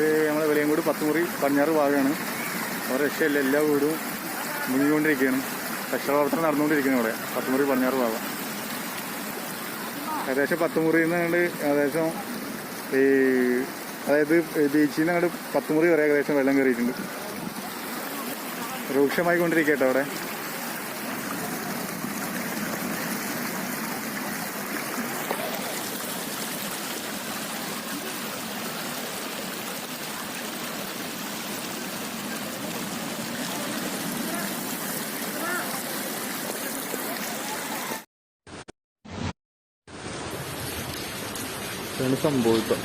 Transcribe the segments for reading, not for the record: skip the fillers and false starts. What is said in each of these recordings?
ഇത് നമ്മളെ വെളിയങ്കോട് 10 മുറി പടിഞ്ഞാറ് ഭാഗമാണ്. അവിടെ രക്ഷയില്ല, എല്ലാ വീടും മുങ്ങിക്കൊണ്ടിരിക്കുകയാണ്. രക്ഷാപ്രവർത്തനം നടന്നുകൊണ്ടിരിക്കുന്നു ഇവിടെ 10 മുറി പടിഞ്ഞാറ് ഭാഗം. ഏകദേശം 10 മുറിയിൽ നിന്ന് അങ്ങോട്ട് ഏകദേശം അതായത് ബീച്ചിൽ നിന്ന് അങ്ങോട്ട് 10 മുറി വരെ ഏകദേശം വെള്ളം കയറിയിട്ടുണ്ട്. രൂക്ഷമായി കൊണ്ടിരിക്കട്ടെ അവിടെ. സംഭവം ഇപ്പം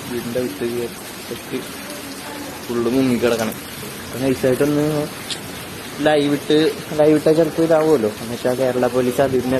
വീടിൻ്റെ വിട്ട് ഫുള്ള് മുങ്ങിക്കിടക്കണം. അപ്പം നൈസായിട്ടൊന്ന് ലൈവിട്ടാൽ ചിലപ്പോൾ ഇതാവുമല്ലോ. എന്നുവെച്ചാൽ കേരള പോലീസ് അതിനെ